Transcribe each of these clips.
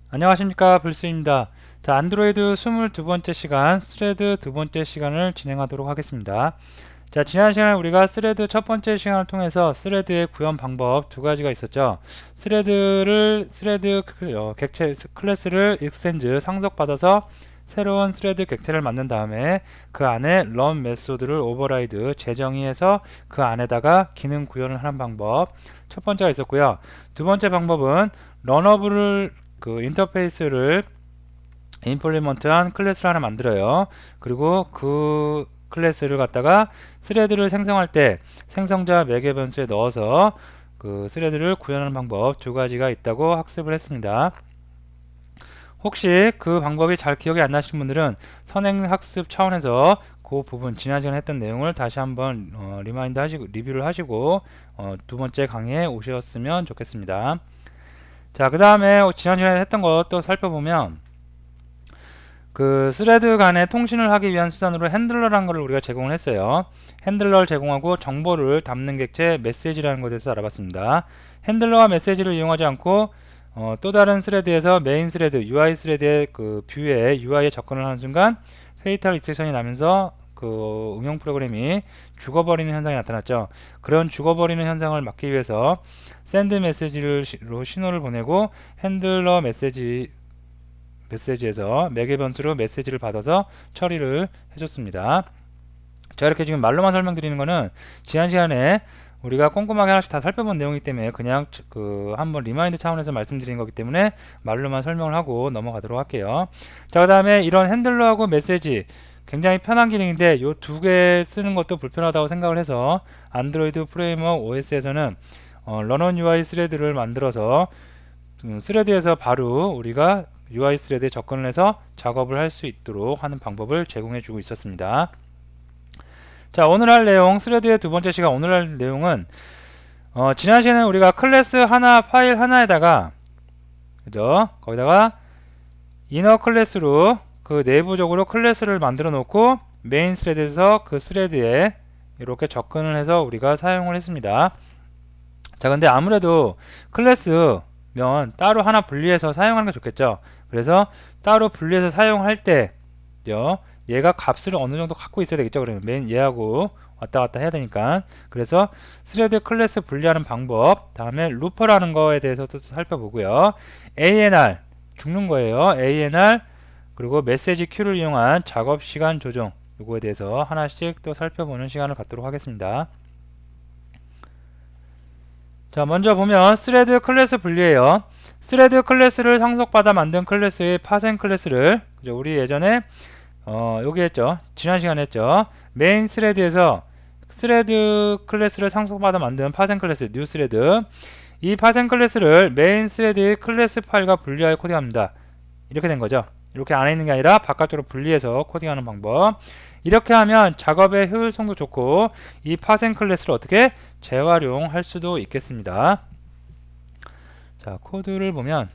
안녕하십니까, 불스입니다. 자, 안드로이드 22번째 시간 스레드 두 번째 시간을 진행하도록 하겠습니다. 자, 지난 시간에 우리가 스레드 첫 번째 시간을 통해서 스레드의 구현 방법 두 가지가 있었죠. 스레드 객체 클래스를 익스텐즈 상속받아서 새로운 스레드 객체를 만든 다음에 그 안에 run 메소드를 오버라이드 재정의해서 그 안에다가 기능 구현을 하는 방법 첫 번째가 있었고요. 두 번째 방법은 런어블을 인터페이스를 임플리먼트한 클래스를 하나 만들어요. 그리고 그 클래스를 갖다가 스레드를 생성할 때 생성자 매개 변수에 넣어서 그 스레드를 구현하는 방법 두 가지가 있다고 학습을 했습니다. 혹시 그 방법이 잘 기억이 안 나신 분들은 선행 학습 차원에서 그 부분 지난 시간에 했던 내용을 다시 한번 리마인드 하시고 리뷰를 하시고 두 번째 강의에 오셨으면 좋겠습니다. 자, 그 다음에 지난 시간에 했던 것도 살펴보면 그 스레드 간의 통신을 하기 위한 수단으로 핸들러라는 것을 우리가 제공을 했어요. 핸들러를 제공하고 정보를 담는 객체 메시지라는 것에 대해서 알아봤습니다. 핸들러와 메시지를 이용하지 않고 또 다른 스레드에서 메인 스레드, UI 스레드의 그 뷰에 UI에 접근을 하는 순간 페이탈 익셉션이 나면서 그 응용 프로그램이 죽어버리는 현상이 나타났죠. 그런 죽어버리는 현상을 막기 위해서 샌드 메시지로 신호를 보내고 핸들러 메시지에서 매개 변수로 메시지를 받아서 처리를 해줬습니다. 자, 이렇게 지금 말로만 설명드리는 거는 지난 시간에 우리가 꼼꼼하게 하나씩 다 살펴본 내용이기 때문에 그냥 한번 리마인드 차원에서 말씀드린 거기 때문에 말로만 설명을 하고 넘어가도록 할게요. 자, 그 다음에 이런 핸들러하고 메시지 굉장히 편한 기능인데 요 두 개 쓰는 것도 불편하다고 생각을 해서 안드로이드 프레임워크 OS에서는 런온 UI 스레드를 만들어서 스레드에서 바로 우리가 UI 스레드에 접근을 해서 작업을 할 수 있도록 하는 방법을 제공해 주고 있었습니다. 자, 오늘 할 내용 스레드의 두 번째 시간 오늘 할 내용은 지난 시간에 우리가 클래스 하나 파일 하나에다가 그죠? 거기다가 이너 클래스로 그 내부적으로 클래스를 만들어 놓고 메인 스레드에서 그 스레드에 이렇게 접근을 해서 우리가 사용을 했습니다. 자, 근데 아무래도 클래스면 따로 하나 분리해서 사용하는 게 좋겠죠. 그래서 따로 분리해서 사용할 때 얘가 값을 어느 정도 갖고 있어야 되겠죠. 그러면 메인 얘하고 왔다 갔다 해야 되니까. 그래서 스레드 클래스 분리하는 방법, 다음에 루퍼라는 거에 대해서도 살펴보고요. ANR 죽는 거예요. ANR 그리고 메시지 큐를 이용한 작업 시간 조정 요거에 대해서 하나씩 또 살펴보는 시간을 갖도록 하겠습니다. 자, 먼저 보면 스레드 클래스 분리예요. 스레드 클래스를 상속받아 만든 클래스의 파생 클래스를 그죠? 우리 예전에 여기 했죠. 지난 시간에 했죠. 메인 스레드에서 스레드 클래스를 상속받아 만든 파생 클래스 뉴 스레드 이 파생 클래스를 메인 스레드의 클래스 파일과 분리하여 코딩합니다. 이렇게 된 거죠. 이렇게 안에 있는 게 아니라 바깥으로 분리해서 코딩하는 방법. 이렇게 하면 작업의 효율성도 좋고 이 파생 클래스를 어떻게 재활용할 수도 있겠습니다. 자, 코드를 보면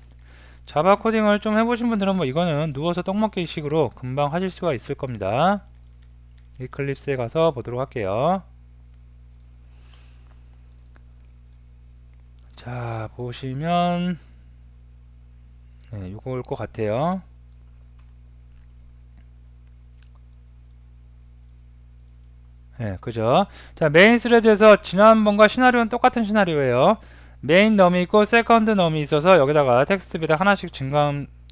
자바 코딩을 좀 해보신 분들은 뭐 이거는 누워서 떡먹기 식으로 금방 하실 수가 있을 겁니다. 이클립스에 가서 보도록 할게요. 자, 보시면 네, 요거일 것 같아요. 네, 그죠? 자, 메인 스레드에서 지난번과 시나리오는 똑같은 시나리오예요. 메인 놈이 있고 세컨드 놈이 있어서 여기다가 텍스트 비다 하나씩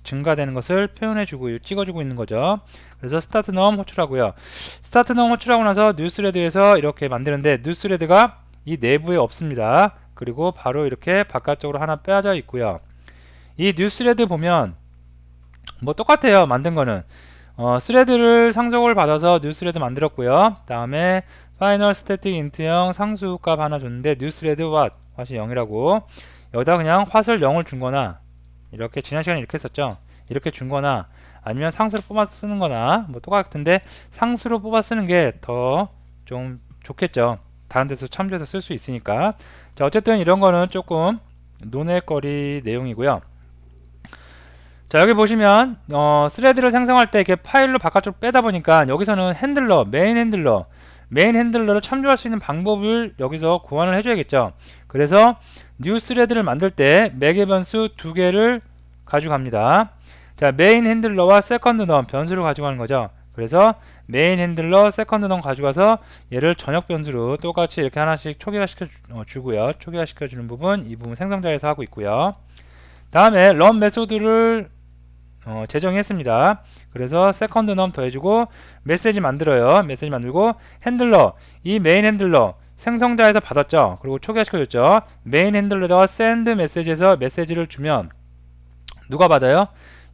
증가되는 것을 표현해주고 찍어주고 있는 거죠. 그래서 스타트 놈 호출하고요. 스타트 놈 호출하고 나서 뉴스레드에서 이렇게 만드는데 뉴스레드가 이 내부에 없습니다. 그리고 바로 이렇게 바깥쪽으로 하나 빼져 있고요. 이 뉴스레드 보면 뭐 똑같아요. 만든 거는 스레드를 상속을 받아서 뉴스레드 만들었고요. 다음에 파이널 스태틱 인트형 상수값 하나 줬는데 뉴스레드 왓이 0이라고 여기다 그냥 왓을 0을 준 거나 이렇게 지난 시간에 이렇게 했었죠. 이렇게 준 거나 아니면 상수로 뽑아 쓰는 거나 뭐 똑같은데 상수로 뽑아 쓰는 게 더 좀 좋겠죠. 다른 데서 참조해서 쓸 수 있으니까. 자, 어쨌든 이런 거는 조금 논의거리 내용이고요. 자, 여기 보시면 스레드를 생성할 때 이렇게 파일로 바깥쪽으로 빼다 보니까 여기서는 핸들러, 메인 핸들러를 참조할 수 있는 방법을 여기서 고안을 해줘야겠죠. 그래서 뉴 스레드를 만들 때 매개 변수 두 개를 가져갑니다. 자, 메인 핸들러와 세컨드 넘 변수를 가져가는 거죠. 그래서 메인 핸들러, 세컨드 넘 가져가서 얘를 전역 변수로 똑같이 이렇게 하나씩 초기화시켜 주고요. 초기화시켜 주는 부분, 이 부분 생성자에서 하고 있고요. 다음에 런 메소드를 제정했습니다. 그래서 세컨드 넘 더해주고 메시지 만들어요. 메시지 만들고 핸들러, 이 메인 핸들러 생성자에서 받았죠. 그리고 초기화시켜줬죠. 메인 핸들러에다가 send 메시지에서 메시지를 주면 누가 받아요?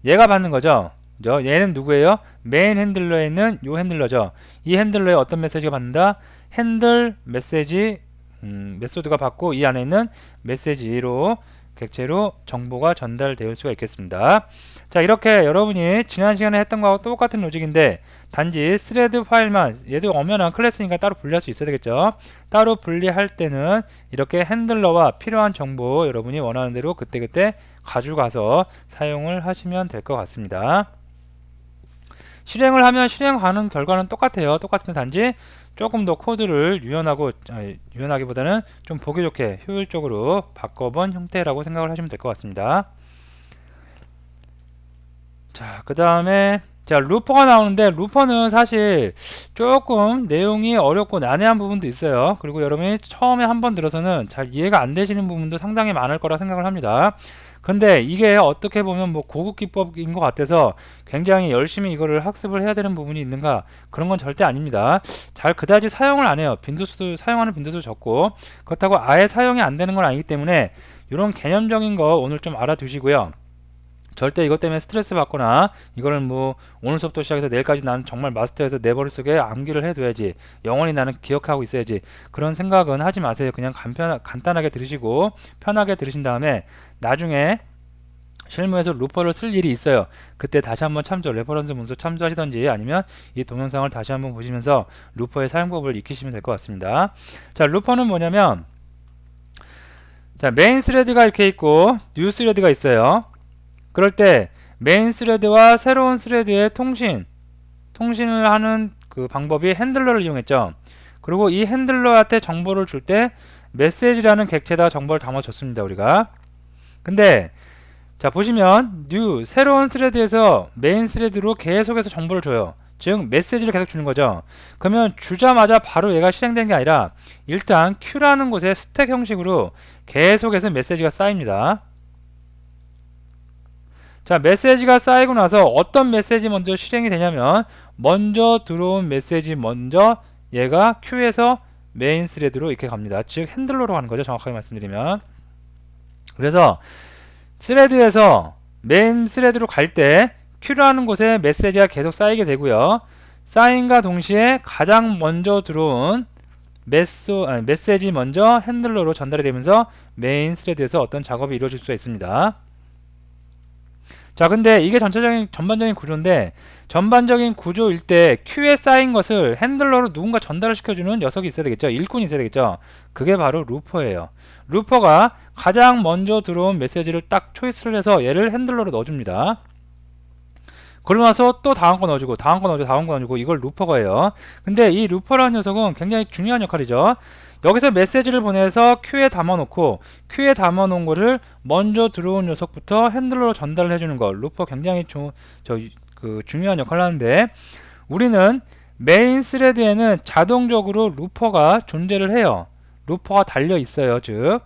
얘가 받는 거죠. 그죠? 얘는 누구예요? 메인 핸들러에 있는 요 핸들러죠. 이 핸들러에 어떤 메시지가 받는다? 핸들 메시지 메소드가 받고 이 안에 있는 메시지로 객체로 정보가 전달될 수가 있겠습니다. 자, 이렇게 여러분이 지난 시간에 했던 거하고 똑같은 로직인데 단지 스레드 파일만, 얘도 엄연한 클래스니까 따로 분리할 수 있어야 되겠죠. 따로 분리할 때는 이렇게 핸들러와 필요한 정보 여러분이 원하는 대로 그때그때 가져가서 사용을 하시면 될 것 같습니다. 실행을 하면 실행하는 결과는 똑같아요. 똑같은데 단지 조금 더 코드를 유연하기보다는 좀 보기 좋게 효율적으로 바꿔본 형태라고 생각을 하시면 될 것 같습니다. 자, 그 다음에 자, 루퍼가 나오는데 루퍼는 사실 조금 내용이 어렵고 난해한 부분도 있어요. 그리고 여러분이 처음에 한번 들어서는 잘 이해가 안 되시는 부분도 상당히 많을 거라 생각을 합니다. 근데 이게 어떻게 보면 뭐 고급 기법인 것 같아서 굉장히 열심히 이거를 학습을 해야 되는 부분이 있는가, 그런 건 절대 아닙니다. 잘 그다지 사용을 안 해요. 빈도수도 사용하는 빈도수 적고, 그렇다고 아예 사용이 안 되는 건 아니기 때문에 이런 개념적인 거 오늘 좀 알아두시고요. 절대 이것 때문에 스트레스 받거나 이거를 뭐 오늘 수업부터 시작해서 내일까지 나는 정말 마스터해서 내 머릿속에 암기를 해둬야지, 영원히 나는 기억하고 있어야지, 그런 생각은 하지 마세요. 그냥 간단하게 들으시고 편하게 들으신 다음에 나중에 실무에서 루퍼를 쓸 일이 있어요. 그때 다시 한번 레퍼런스 문서 참조하시던지 아니면 이 동영상을 다시 한번 보시면서 루퍼의 사용법을 익히시면 될 것 같습니다. 자, 루퍼는 뭐냐면, 자, 메인 스레드가 이렇게 있고 뉴 스레드가 있어요. 그럴 때 메인 스레드와 새로운 스레드의 통신을 하는 그 방법이 핸들러를 이용했죠. 그리고 이 핸들러한테 정보를 줄 때 메시지라는 객체에다 정보를 담아줬습니다, 우리가. 근데 자, 보시면 새로운 스레드에서 메인 스레드로 계속해서 정보를 줘요. 즉 메시지를 계속 주는 거죠. 그러면 주자마자 바로 얘가 실행되는 게 아니라 일단 Q라는 곳에 스택 형식으로 계속해서 메시지가 쌓입니다. 자, 메시지가 쌓이고 나서 어떤 메시지 먼저 실행이 되냐면, 먼저 들어온 메시지 먼저 얘가 Q에서 메인 스레드로 이렇게 갑니다. 즉 핸들러로 가는 거죠, 정확하게 말씀드리면. 그래서 스레드에서 메인 스레드로 갈 때 Q라는 곳에 메시지가 계속 쌓이게 되고요. 쌓인과 동시에 가장 먼저 들어온 메시지 먼저 핸들러로 전달이 되면서 메인 스레드에서 어떤 작업이 이루어질 수가 있습니다. 자, 근데 이게 전반적인 구조인데, 전반적인 구조일 때 Q에 쌓인 것을 핸들러로 누군가 전달을 시켜주는 녀석이 있어야 되겠죠. 일꾼이 있어야 되겠죠. 그게 바로 루퍼예요. 루퍼가 가장 먼저 들어온 메시지를 딱 초이스를 해서 얘를 핸들러로 넣어줍니다. 그러고 나서 또 다음 거 넣어주고 다음 거 넣어주고 이걸 루퍼가 해요. 근데 이 루퍼라는 녀석은 굉장히 중요한 역할이죠. 여기서 메시지를 보내서 Q에 담아놓고 Q에 담아놓은 거를 먼저 들어온 녀석부터 핸들러로 전달을 해주는 거, 루퍼 굉장히 중요한 역할을 하는데, 우리는 메인 스레드에는 자동적으로 루퍼가 존재를 해요. 루퍼가 달려 있어요. 즉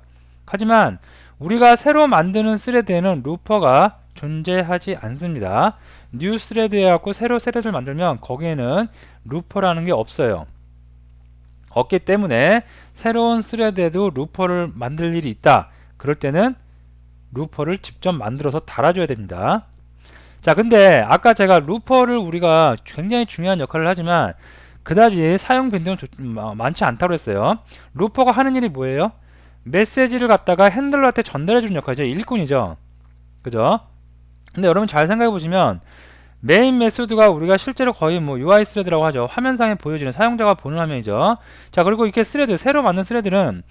하지만 우리가 새로 만드는 스레드에는 루퍼가 존재하지 않습니다. 뉴 스레드 해갖고 새로 스레드를 만들면 거기에는 루퍼라는 게 없어요. 없기 때문에 새로운 스레드에도 루퍼를 만들 일이 있다. 그럴 때는 루퍼를 직접 만들어서 달아줘야 됩니다. 자, 근데 아까 제가 루퍼를 우리가 굉장히 중요한 역할을 하지만 그다지 사용 빈도는 많지 않다고 했어요. 루퍼가 하는 일이 뭐예요? 메시지를 갖다가 핸들러한테 전달해주는 역할이죠. 일꾼이죠. 그죠? 근데 여러분 잘 생각해 보시면 메인 메소드가 우리가 실제로 거의 뭐 UI 스레드라고 하죠. 화면상에 보여지는 사용자가 보는 화면이죠. 자, 그리고 이렇게 스레드, 새로 만든 스레드는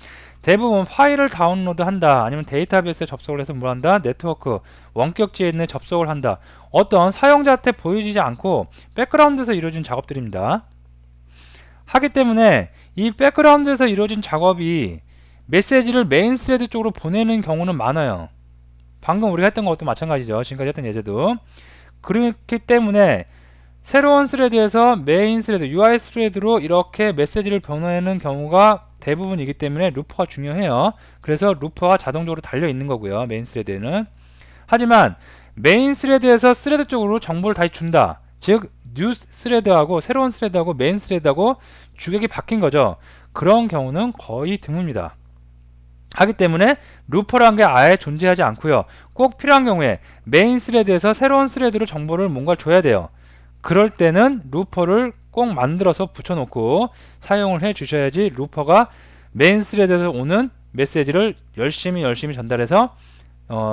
대부분 파일을 다운로드 한다, 아니면 데이터베이스에 접속을 해서 뭘 한다, 네트워크, 원격지에 있는 접속을 한다, 어떤 사용자한테 보여지지 않고 백그라운드에서 이루어진 작업들입니다. 하기 때문에 이 백그라운드에서 이루어진 작업이 메시지를 메인 스레드 쪽으로 보내는 경우는 많아요. 방금 우리가 했던 것도 마찬가지죠. 지금까지 했던 예제도. 그렇기 때문에 새로운 스레드에서 메인 스레드, UI 스레드로 이렇게 메시지를 변환하는 경우가 대부분이기 때문에 루퍼가 중요해요. 그래서 루퍼가 자동적으로 달려 있는 거고요. 메인 스레드에는. 하지만 메인 스레드에서 스레드 쪽으로 정보를 다시 준다. 즉 뉴 스레드하고 새로운 스레드하고 메인 스레드하고 주객이 바뀐 거죠. 그런 경우는 거의 드뭅니다. 하기 때문에 루퍼라는 게 아예 존재하지 않고요. 꼭 필요한 경우에 메인 스레드에서 새로운 스레드로 정보를 뭔가 줘야 돼요. 그럴 때는 루퍼를 꼭 만들어서 붙여놓고 사용을 해 주셔야지 루퍼가 메인 스레드에서 오는 메시지를 열심히 전달해서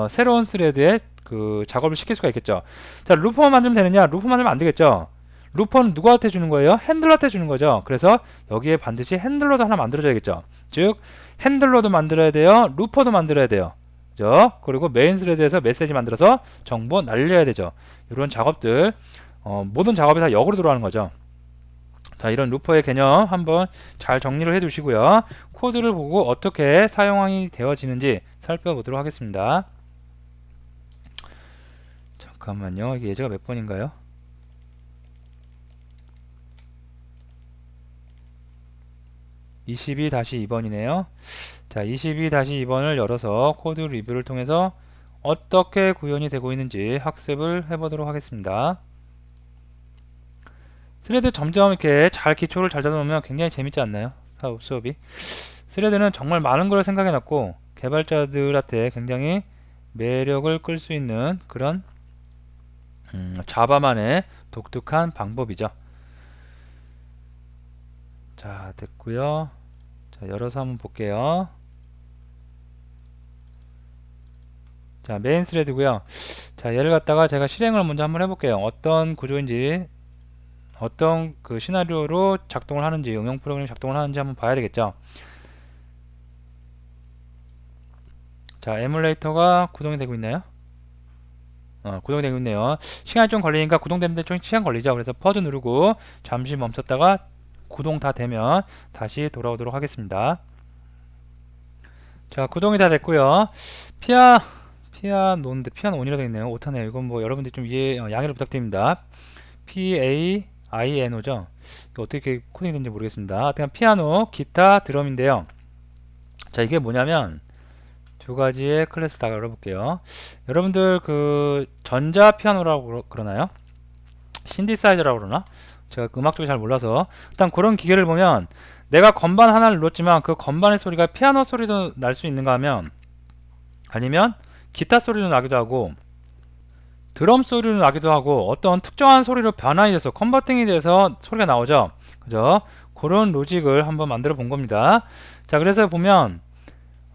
새로운 스레드에 그 작업을 시킬 수가 있겠죠. 자, 루퍼만 만들면 되느냐? 루퍼 만들면 안 되겠죠. 루퍼는 누구한테 주는 거예요? 핸들러한테 주는 거죠. 그래서 여기에 반드시 핸들러도 하나 만들어줘야겠죠. 즉 핸들러도 만들어야 돼요. 루퍼도 만들어야 돼요. 그죠? 그리고 메인 스레드에서 메시지 만들어서 정보 날려야 되죠. 이런 작업들 모든 작업이 다 역으로 들어가는 거죠. 자, 이런 루퍼의 개념 한번 잘 정리를 해 두시고요. 코드를 보고 어떻게 사용이 되어지는지 살펴보도록 하겠습니다. 잠깐만요. 이게 예제가 몇 번인가요? (22-2번이네요) 자, 22-2번을 열어서 코드 리뷰를 통해서 어떻게 구현이 되고 있는지 학습을 해보도록 하겠습니다. 스레드 점점 이렇게 잘 기초를 잘 잡아놓으면 굉장히 재밌지 않나요? 수업이. 스레드는 정말 많은 걸 생각해놨고 개발자들한테 굉장히 매력을 끌 수 있는 그런 자바만의 독특한 방법이죠. 자, 됐고요. 자, 열어서 한번 볼게요. 자, 메인 스레드고요. 자, 얘를 갖다가 제가 실행을 먼저 한번 해볼게요. 어떤 구조인지, 어떤 그 시나리오로 작동을 하는지, 응용 프로그램이 작동을 하는지 한번 봐야 되겠죠. 자, 에뮬레이터가 구동이 되고 있나요? 구동이 되고 있네요. 시간이 좀 걸리니까 구동되는데 좀 시간 걸리죠. 그래서 퍼즈 누르고 잠시 멈췄다가 구동 다 되면 다시 돌아오도록 하겠습니다. 자, 구동이 다 됐고요. 피아노인데 피아노 온이라고 되어 있네요. 오타네요. 이건 뭐 여러분들 좀 양해를 부탁드립니다. PAINO죠. 이거 어떻게 코딩이 되는지 모르겠습니다. 하여튼 피아노, 기타, 드럼인데요. 자, 이게 뭐냐면 두 가지의 클래스를 다 열어볼게요. 여러분들 그 전자 피아노라고 그러나요? 신디사이저라고 그러나? 제가 음악 쪽이 잘 몰라서 일단 그런 기계를 보면 내가 건반 하나를 눌렀지만 그 건반의 소리가 피아노 소리도 날 수 있는가 하면, 아니면 기타 소리도 나기도 하고 드럼 소리도 나기도 하고 어떤 특정한 소리로 변환이 돼서 컨버팅이 돼서 소리가 나오죠. 그죠? 그런 로직을 한번 만들어 본 겁니다. 자, 그래서 보면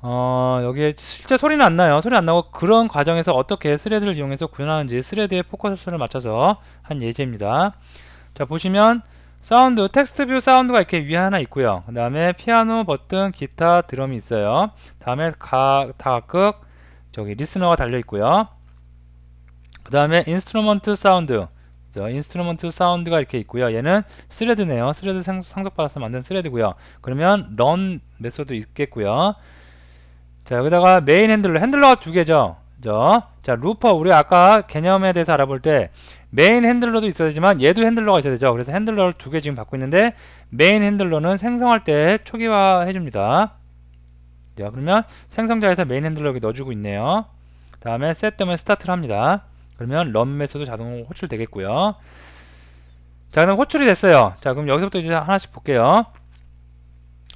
여기에 실제 소리는 안 나요. 소리 안 나고 그런 과정에서 어떻게 스레드를 이용해서 구현하는지 스레드의 포커스를 맞춰서 한 예제입니다. 자, 보시면 사운드, 텍스트 뷰 사운드가 이렇게 위에 하나 있고요. 그 다음에 피아노, 버튼, 기타, 드럼이 있어요. 다음에 다각극 저기 리스너가 달려 있고요. 그 다음에 인스트루먼트 사운드, 인스트루먼트 사운드가 이렇게 있고요. 얘는 스레드네요. 스레드 상속받아서 만든 스레드고요. 그러면 런 메소드 있겠고요. 자, 여기다가 메인 핸들러가 두 개죠. 그죠? 자, 루퍼, 우리 아까 개념에 대해서 알아볼 때 메인 핸들러도 있어야 되지만 얘도 핸들러가 있어야 되죠. 그래서 핸들러를 두 개 지금 받고 있는데 메인 핸들러는 생성할 때 초기화 해줍니다. 자, 그러면 생성자에서 메인 핸들러 여기 넣어주고 있네요. 다음에 셋 때문에 스타트를 합니다. 그러면 런 메소드 자동으로 호출되겠고요. 자, 그럼 호출이 됐어요. 자, 그럼 여기서부터 이제 하나씩 볼게요.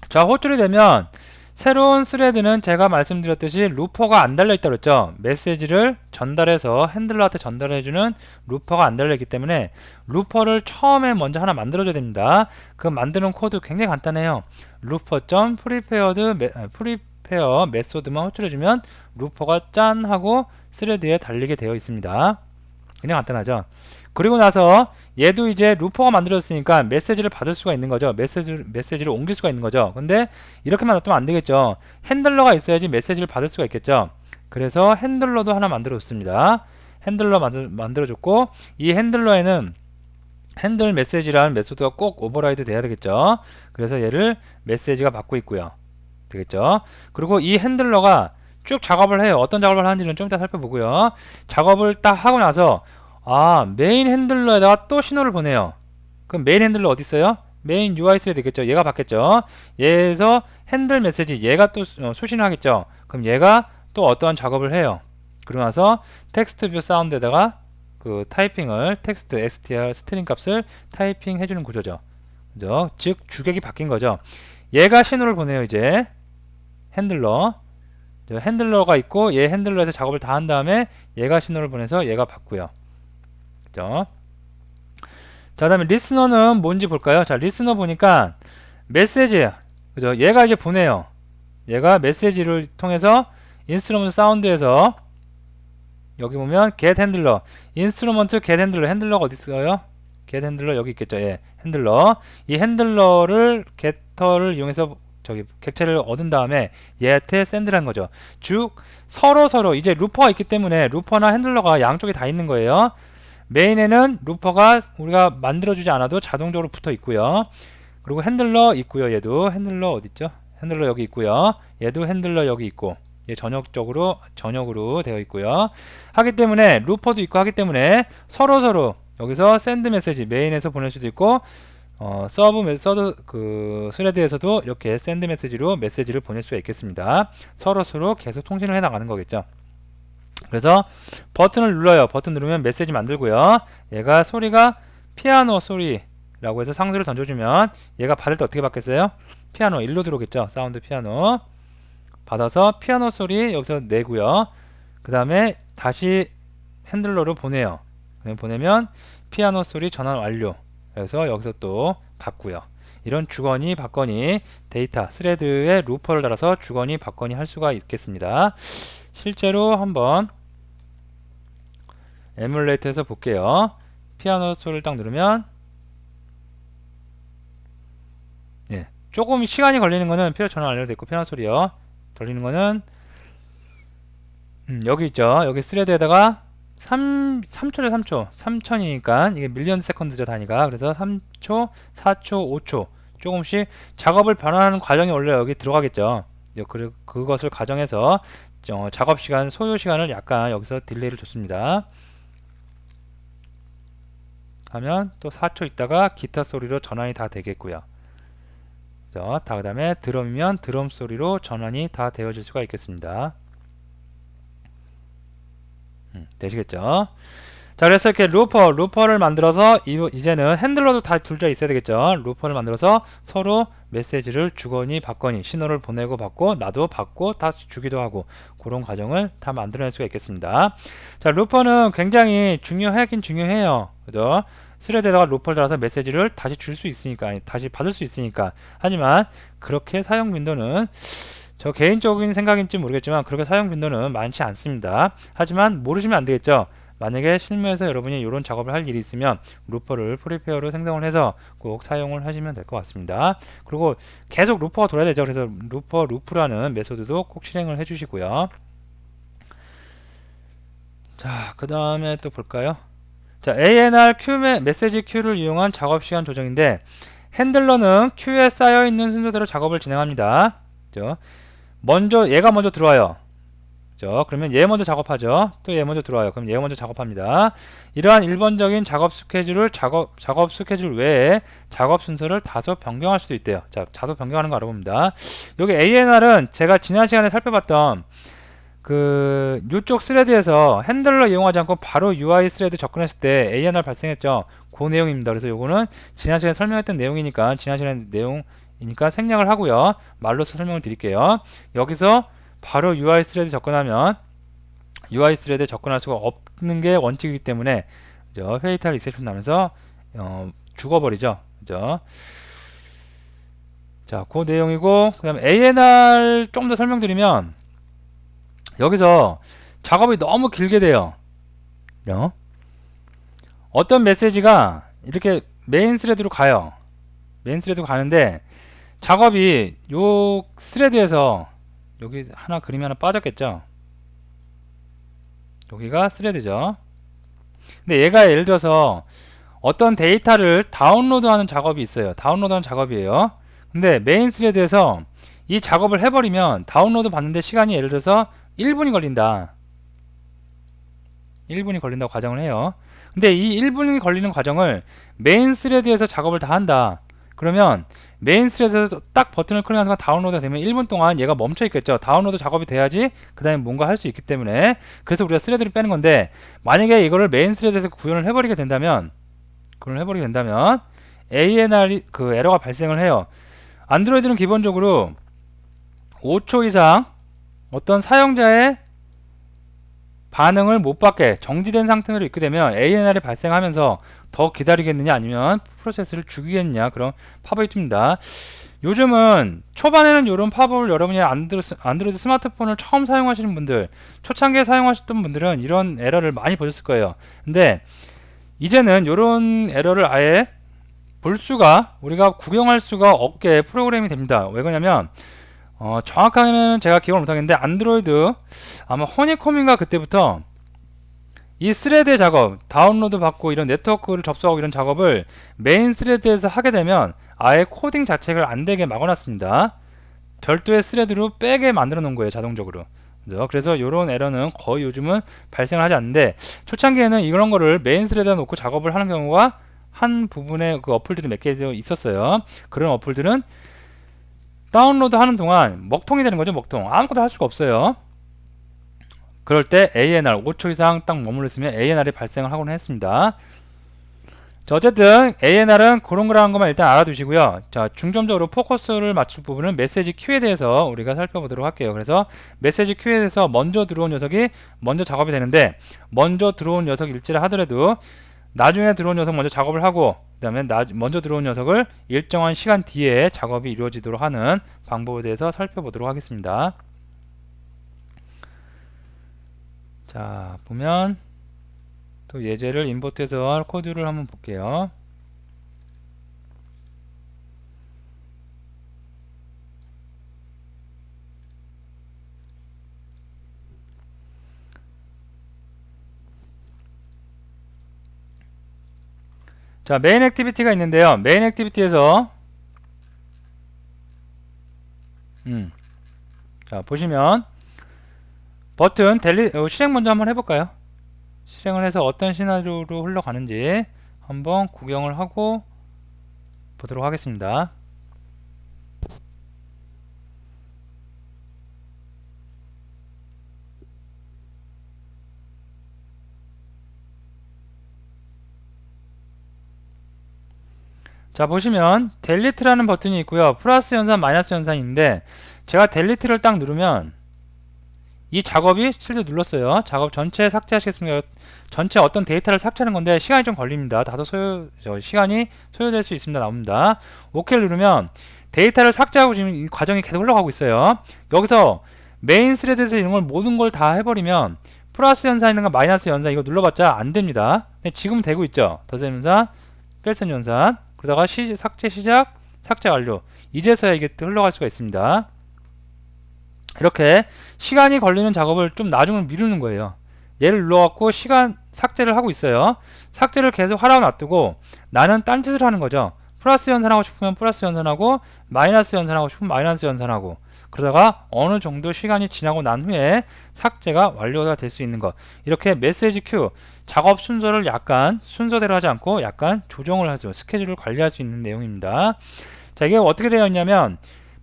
자, 호출이 되면 새로운 스레드는 제가 말씀드렸듯이 루퍼가 안 달려있다고 그랬죠. 메시지를 전달해서 핸들러한테 전달해주는 루퍼가 안 달려있기 때문에 루퍼를 처음에 먼저 하나 만들어줘야 됩니다. 그 만드는 코드 굉장히 간단해요. 프리페어 메소드만 호출해주면 루퍼가 짠 하고 스레드에 달리게 되어 있습니다. 그냥 간단하죠. 그리고 나서 얘도 이제 루퍼가 만들어졌으니까 메시지를 받을 수가 있는 거죠. 메시지를 옮길 수가 있는 거죠. 근데 이렇게만 놔두면 안 되겠죠. 핸들러가 있어야지 메시지를 받을 수가 있겠죠. 그래서 핸들러도 하나 만들어줬습니다. 핸들러 만들어줬고, 이 핸들러에는 핸들 메시지라는 메소드가 꼭 오버라이드 돼야 되겠죠. 그래서 얘를 메시지가 받고 있고요. 되겠죠. 그리고 이 핸들러가 쭉 작업을 해요. 어떤 작업을 하는지는 좀 이따 살펴보고요. 작업을 딱 하고 나서 메인 핸들러에다가 또 신호를 보내요. 그럼 메인 핸들러 어디 있어요? 메인 UI 스레드 있겠죠. 얘가 받겠죠. 얘에서 핸들 메시지 얘가 또 수신을 하겠죠. 그럼 얘가 또 어떠한 작업을 해요. 그러고 나서 텍스트 뷰 사운드에다가 그 타이핑을 텍스트 str 스트링 값을 타이핑 해주는 구조죠. 그죠? 즉 주객이 바뀐 거죠. 얘가 신호를 보내요. 이제 핸들러가 있고 얘 핸들러에서 작업을 다 한 다음에 얘가 신호를 보내서 얘가 받고요. 그죠? 자, 다음에 리스너는 뭔지 볼까요? 자, 리스너 보니까 메시지, 그죠? 얘가 이제 보내요. 얘가 메시지를 통해서 인스트루먼트 사운드에서 여기 보면 get 핸들러, 인스트루먼트 get 핸들러, 핸들러가 어디 있어요? get 핸들러 여기 있겠죠? 예, 핸들러. 이 핸들러를 getter를 이용해서 저기 객체를 얻은 다음에 얘한테 샌드라는 거죠. 즉 서로 이제 루퍼가 있기 때문에 루퍼나 핸들러가 양쪽에 다 있는 거예요. 메인에는 루퍼가 우리가 만들어주지 않아도 자동적으로 붙어 있고요. 그리고 핸들러 있고요. 얘도 핸들러 어디 있죠? 핸들러 여기 있고요. 얘도 핸들러 여기 있고 얘 전역으로 되어 있고요. 하기 때문에 루퍼도 있고 하기 때문에 서로 여기서 샌드 메시지 메인에서 보낼 수도 있고 스레드에서도 이렇게 샌드 메시지로 메시지를 보낼 수가 있겠습니다. 서로 계속 통신을 해 나가는 거겠죠. 그래서 버튼을 눌러요. 버튼 누르면 메시지 만들고요. 얘가 소리가 피아노 소리라고 해서 상수를 던져주면 얘가 받을 때 어떻게 받겠어요? 피아노 1로 들어오겠죠. 사운드 피아노 받아서 피아노 소리 여기서 내고요. 그 다음에 다시 핸들러로 보내요. 보내면 피아노 소리 전환 완료. 그래서 여기서 또 받고요. 이런 주거니 받거니 데이터 스레드의 루퍼를 달아서 주거니 받거니 할 수가 있겠습니다. 실제로 한번 에뮬레이터에서 볼게요. 피아노 소리를 딱 누르면 예, 조금 시간이 걸리는 거는 피아노 전환 완료되어 있고 피아노 소리요. 걸리는 거는 여기 있죠. 여기 스레드에다가 3초죠. 3초 3000이니까 이게 밀리언 세컨드죠 단위가. 그래서 3초 4초 5초 조금씩 작업을 변환하는 과정이 원래 여기 들어가겠죠. 그것을 가정해서 작업 시간 소요 시간을 약간 여기서 딜레이를 줬습니다. 하면 또 4초 있다가 기타 소리로 전환이 다 되겠고요. 그 다음에 드럼이면 드럼 소리로 전환이 다 되어질 수가 있겠습니다. 되시겠죠? 자, 그래서 이렇게 루퍼를 만들어서 이제는 핸들러도 다 둘 다 있어야 되겠죠. 루퍼를 만들어서 서로 메시지를 주거니 받거니 신호를 보내고 받고 나도 받고 다시 주기도 하고 그런 과정을 다 만들어낼 수가 있겠습니다. 자, 루퍼는 굉장히 중요하긴 중요해요. 그죠? 스레드에다가 루퍼를 달아서 메시지를 다시 줄 수 있으니까 다시 받을 수 있으니까. 하지만 그렇게 사용 빈도는 저 개인적인 생각인지 모르겠지만 그렇게 사용 빈도는 많지 않습니다. 하지만 모르시면 안 되겠죠. 만약에 실무에서 여러분이 이런 작업을 할 일이 있으면 루퍼를 프리페어로 생성을 해서 꼭 사용을 하시면 될 것 같습니다. 그리고 계속 루퍼가 돌아야 되죠. 그래서 루프라는 메소드도 꼭 실행을 해 주시고요. 자, 그 다음에 또 볼까요? 자, ANR 메시지 큐를 이용한 작업시간 조정인데 핸들러는 큐에 쌓여있는 순서대로 작업을 진행합니다. 그죠? 얘가 먼저 들어와요. 그죠? 그러면 얘 먼저 작업하죠. 또 얘 먼저 들어와요. 그럼 얘 먼저 작업합니다. 이러한 일반적인 작업 스케줄 외에 작업 순서를 다소 변경할 수도 있대요. 자, 다소 변경하는 거 알아봅니다. 여기 ANR은 제가 지난 시간에 살펴봤던 요쪽 스레드에서 핸들러 이용하지 않고 바로 UI 스레드 접근했을 때 ANR 발생했죠. 그 내용입니다. 그래서 요거는 지난 시간에 설명했던 내용이니까 생략을 하고요. 말로서 설명을 드릴게요. 여기서 바로 UI 스레드 접근하면 UI 스레드에 접근할 수가 없는 게 원칙이기 때문에 페이탈 리셉션 나면서 죽어버리죠. 그죠? 자, 그 내용이고 그 다음에 ANR 좀 더 설명드리면 여기서 작업이 너무 길게 돼요. 어떤 메시지가 이렇게 메인 스레드로 가요. 메인 스레드로 가는데 작업이 요 스레드에서 여기 그림이 하나 빠졌겠죠. 여기가 스레드죠. 근데 얘가 예를 들어서 어떤 데이터를 다운로드하는 작업이 있어요. 다운로드하는 작업이에요. 근데 메인 스레드에서 이 작업을 해버리면 다운로드 받는데 시간이 예를 들어서 1분이 걸린다. 1분이 걸린다고 가정을 해요. 근데 이 1분이 걸리는 과정을 메인 스레드에서 작업을 다 한다. 그러면 메인 스레드에서 딱 버튼을 클릭한 순간 다운로드가 되면 1분 동안 얘가 멈춰 있겠죠. 다운로드 작업이 돼야지 그 다음에 뭔가 할 수 있기 때문에, 그래서 우리가 스레드를 빼는 건데, 만약에 이거를 메인 스레드에서 구현을 해버리게 된다면 ANR이 그 에러가 발생을 해요. 안드로이드는 기본적으로 5초 이상 어떤 사용자의 반응을 못 받게 정지된 상태로 있게 되면 ANR이 발생하면서 더 기다리겠느냐 아니면 프로세스를 죽이겠느냐, 그런 팝업이 뜹니다. 요즘은 초반에는 이런 팝업을 여러분이 안드로이드 스마트폰을 처음 사용하시는 분들, 초창기에 사용하셨던 분들은 이런 에러를 많이 보셨을 거예요. 근데 이제는 이런 에러를 아예 볼 수가, 우리가 구경할 수가 없게 프로그램이 됩니다. 왜 그러냐면 정확하게는 제가 기억을 못하겠는데 안드로이드 아마 허니콤인가 그때부터 이 스레드 작업, 다운로드 받고 이런 네트워크를 접속하고 이런 작업을 메인 스레드에서 하게 되면 아예 코딩 자체를 안 되게 막아놨습니다. 별도의 스레드로 빼게 만들어 놓은 거예요, 자동적으로. 그래서 이런 에러는 거의 요즘은 발생을 하지 않는데, 초창기에는 이런 거를 메인 스레드에 놓고 작업을 하는 경우가 한 부분의 그 어플들이 몇 개 있었어요. 그런 어플들은 다운로드 하는 동안 먹통이 되는 거죠. 먹통. 아무것도 할 수가 없어요. 그럴 때 ANR 5초 이상 딱 머물러 있으면 ANR이 발생을 하곤 했습니다. 자, 어쨌든 ANR은 그런 거라는 것만 일단 알아두시고요. 자, 중점적으로 포커스를 맞출 부분은 메시지 큐에 대해서 우리가 살펴보도록 할게요. 그래서 메시지 큐에 대해서 먼저 들어온 녀석이 먼저 작업이 되는데, 먼저 들어온 녀석일지라 하더라도 나중에 들어온 녀석 먼저 작업을 하고, 그 다음에 먼저 들어온 녀석을 일정한 시간 뒤에 작업이 이루어지도록 하는 방법에 대해서 살펴보도록 하겠습니다. 자, 보면 또 예제를 임포트해서 코드를 한번 볼게요. 자, 메인 액티비티가 있는데요. 메인 액티비티에서 자, 보시면 버튼 실행 먼저 한번 해볼까요? 실행을 해서 어떤 시나리오로 흘러가는지 한번 구경을 하고 보도록 하겠습니다. 자, 보시면 델리트라는 버튼이 있고요. 플러스 연산, 마이너스 연산이 있는데, 제가 델리트를 딱 누르면 이 작업이 실제 눌렀어요. 작업 전체 삭제하시겠습니까? 전체 어떤 데이터를 삭제하는 건데 시간이 좀 걸립니다. 다소 시간이 소요될 수 있습니다. 나옵니다. OK를 누르면 데이터를 삭제하고 지금 이 과정이 계속 흘러가고 있어요. 여기서 메인 스레드에서 이런 걸 모든 걸 다 해버리면 플러스 연산이나 마이너스 연산 이거 눌러봤자 안 됩니다. 근데 지금 되고 있죠. 더셈 연산, 뺄셈 연산, 그러다가 삭제 시작, 삭제 완료. 이제서야 이게 흘러갈 수가 있습니다. 이렇게 시간이 걸리는 작업을 좀 나중을 미루는 거예요. 얘를 눌러갖고 시간 삭제를 하고 있어요. 삭제를 계속 하라고 놔두고 나는 딴짓을 하는 거죠. 플러스 연산하고 싶으면 플러스 연산하고, 마이너스 연산하고 싶으면 마이너스 연산하고, 그러다가 어느 정도 시간이 지나고 난 후에 삭제가 완료가 될 수 있는 것. 이렇게 메시지 큐, 작업 순서를 약간 순서대로 하지 않고 약간 조정을 하죠. 스케줄을 관리할 수 있는 내용입니다. 자, 이게 어떻게 되어 있냐면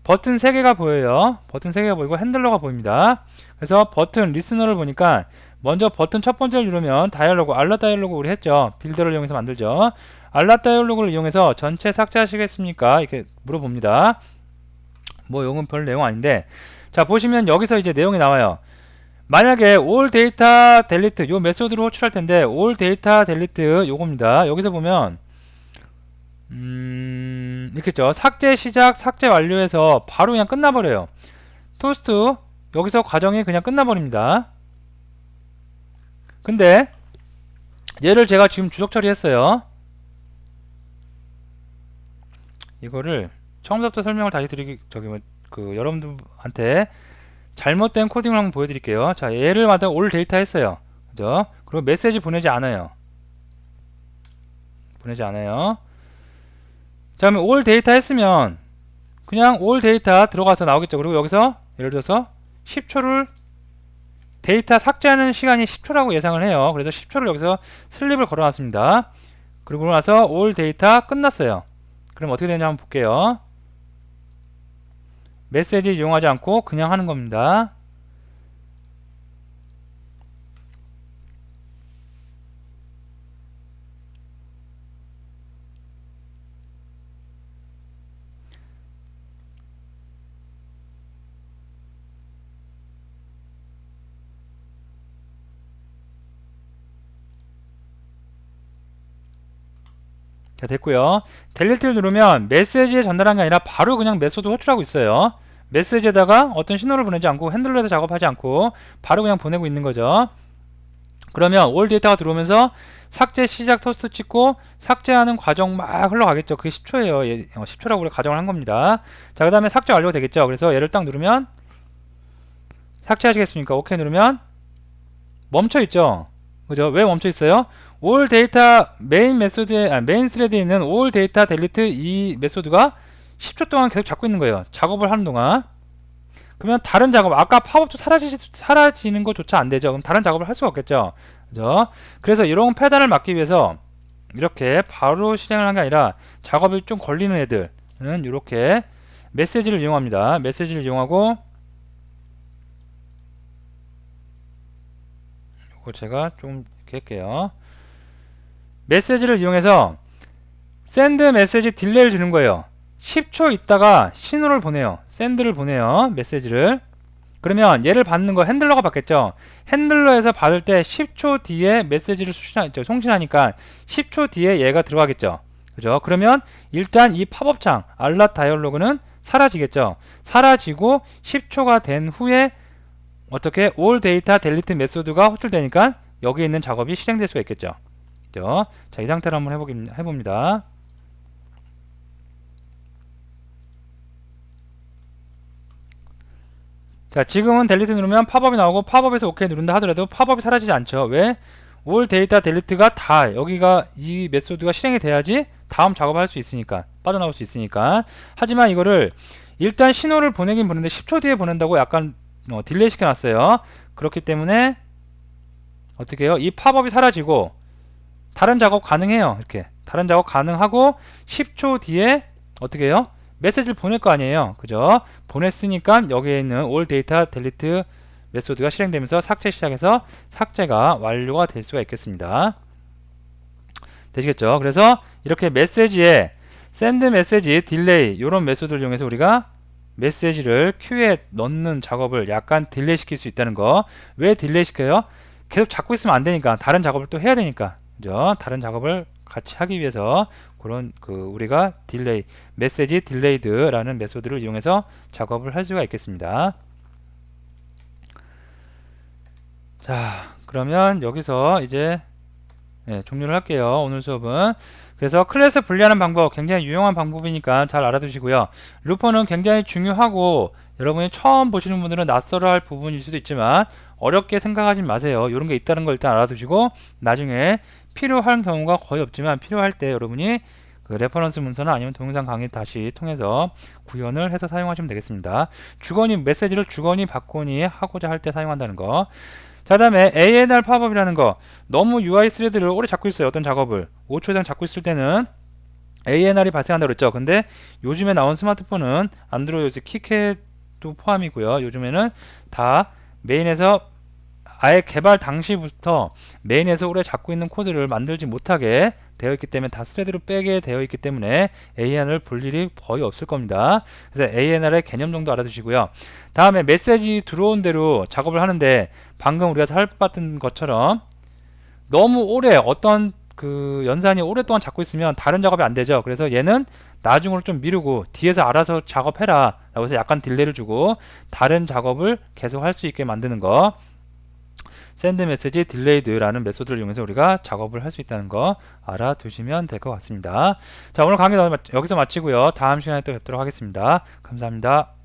버튼 3개가 보여요. 버튼 3개가 보이고 핸들러가 보입니다. 그래서 버튼 리스너를 보니까 먼저 버튼 첫 번째를 누르면 다이얼로그, 알럿 다이얼로그 우리 했죠. 빌더를 이용해서 만들죠. 알럿 다이얼로그를 이용해서 전체 삭제하시겠습니까? 이렇게 물어봅니다. 뭐 이건 별 내용 아닌데, 자, 보시면 여기서 이제 내용이 나와요. 만약에 all data delete 요 메소드로 호출할 텐데 all data delete 요겁니다. 여기서 보면 이렇겠죠. 삭제 시작, 삭제 완료해서 바로 그냥 끝나버려요. 토스트 여기서 과정이 그냥 끝나버립니다. 근데 얘를 제가 지금 주석 처리했어요. 이거를 처음부터 설명을 다시 여러분들한테 잘못된 코딩을 한번 보여드릴게요. 자, 얘를 만든 올 데이터 했어요. 그죠? 그리고 메시지 보내지 않아요. 자, 그러면 올 데이터 했으면 그냥 올 데이터 들어가서 나오겠죠. 그리고 여기서 예를 들어서 10초를 데이터 삭제하는 시간이 10초라고 예상을 해요. 그래서 10초를 여기서 슬립을 걸어놨습니다. 그리고 나서 all 데이터 끝났어요. 그럼 어떻게 되냐 한번 볼게요. 메시지 이용하지 않고 그냥 하는 겁니다. 자, 됐고요. 델리트를 누르면 메시지에 전달한 게 아니라 바로 그냥 메소드 호출하고 있어요. 메시지에다가 어떤 신호를 보내지 않고 핸들러에서 작업하지 않고 바로 그냥 보내고 있는 거죠. 그러면 all 데이터가 들어오면서 삭제 시작 토스트 찍고 삭제하는 과정 막 흘러가겠죠. 그게 10초예요. 10초라고 우리가 가정을 한 겁니다. 자, 그 다음에 삭제 완료가 되겠죠. 그래서 얘를 딱 누르면 삭제하시겠습니까? 오케이 누르면 멈춰 있죠. 그죠? 왜 멈춰 있어요? all 데이터 메인 메소드에 메인 스레드에 있는 all 데이터 델리트 이 메소드가 10초 동안 계속 잡고 있는 거예요. 작업을 하는 동안. 그러면 다른 작업, 아까 팝업도 사라지는 것조차 안 되죠. 그럼 다른 작업을 할 수가 없겠죠. 그죠? 그래서 이런 패단을 막기 위해서 이렇게 바로 실행을 한 게 아니라 작업이 좀 걸리는 애들은 이렇게 메시지를 이용합니다. 메시지를 이용하고 이거 제가 좀 이렇게 할게요. 메시지를 이용해서 send 메시지 딜레이를 주는 거예요. 10초 있다가 신호를 보내요. send를 보내요. 메시지를. 그러면 얘를 받는 거 핸들러가 받겠죠. 핸들러에서 받을 때 10초 뒤에 메시지를 송신하니까 10초 뒤에 얘가 들어가겠죠. 그죠? 그러면 일단 이 팝업 창 알럿 다이얼로그는 사라지겠죠. 사라지고 10초가 된 후에 어떻게 all data delete 메소드가 호출되니까 여기 있는 작업이 실행될 수가 있겠죠. 그죠? 자, 이 상태로 한번 해봅니다. 자, 지금은 델리트 누르면 팝업이 나오고 팝업에서 OK 누른다 하더라도 팝업이 사라지지 않죠. 왜? all data delete가 다 여기가 이 메소드가 실행이 돼야지 다음 작업을 할 수 있으니까 빠져나올 수 있으니까. 하지만 이거를 일단 신호를 보내긴 보는데 10초 뒤에 보낸다고 약간 딜레이 시켜놨어요. 그렇기 때문에 어떻게 해요? 이 팝업이 사라지고 다른 작업 가능해요. 이렇게 다른 작업 가능하고 10초 뒤에 어떻게 해요? 메시지를 보낼 거 아니에요. 그죠? 보냈으니까 여기에 있는 all data delete 메소드가 실행되면서 삭제 시작해서 삭제가 완료가 될 수가 있겠습니다. 되시겠죠? 그래서 이렇게 메시지에 send 메시지 딜레이 이런 메소드를 이용해서 우리가 메시지를 큐에 넣는 작업을 약간 딜레이 시킬 수 있다는 거. 왜 딜레이 시켜요? 계속 잡고 있으면 안 되니까 다른 작업을 또 해야 되니까. 그죠? 다른 작업을 같이 하기 위해서 그런 우리가 딜레이 메시지 딜레이드라는 메소드를 이용해서 작업을 할 수가 있겠습니다. 자, 그러면 여기서 이제 종료를 할게요. 오늘 수업은. 그래서 클래스 분리하는 방법 굉장히 유용한 방법이니까 잘 알아두시고요. 루퍼는 굉장히 중요하고 여러분이 처음 보시는 분들은 낯설어 할 부분일 수도 있지만 어렵게 생각하지 마세요. 이런 게 있다는 걸 일단 알아두시고 나중에 필요한 경우가 거의 없지만 필요할 때 여러분이 그 레퍼런스 문서나 아니면 동영상 강의 다시 통해서 구현을 해서 사용하시면 되겠습니다. 주거니 메시지를 주거니 받거니 하고자 할 때 사용한다는 거. 자, 다음에 ANR 팝업이라는 거. 너무 UI 스레드를 오래 잡고 있어요. 어떤 작업을 5초 이상 잡고 있을 때는 ANR이 발생한다고 그랬죠. 근데 요즘에 나온 스마트폰은 안드로이드 키캣도 포함이고요. 요즘에는 다 메인에서 아예 개발 당시부터 메인에서 오래 잡고 있는 코드를 만들지 못하게 되어 있기 때문에 다 스레드로 빼게 되어 있기 때문에 ANR을 볼 일이 거의 없을 겁니다. 그래서 ANR의 개념 정도 알아두시고요. 다음에 메시지 들어온 대로 작업을 하는데 방금 우리가 살펴봤던 것처럼 너무 오래 어떤 그 연산이 오랫동안 잡고 있으면 다른 작업이 안 되죠. 그래서 얘는 나중으로 좀 미루고 뒤에서 알아서 작업해라 라고 해서 약간 딜레이를 주고 다른 작업을 계속 할 수 있게 만드는 거. send message delayed라는 메소드를 이용해서 우리가 작업을 할 수 있다는 거 알아두시면 될 것 같습니다. 자, 오늘 강의 여기서 마치고요. 다음 시간에 또 뵙도록 하겠습니다. 감사합니다.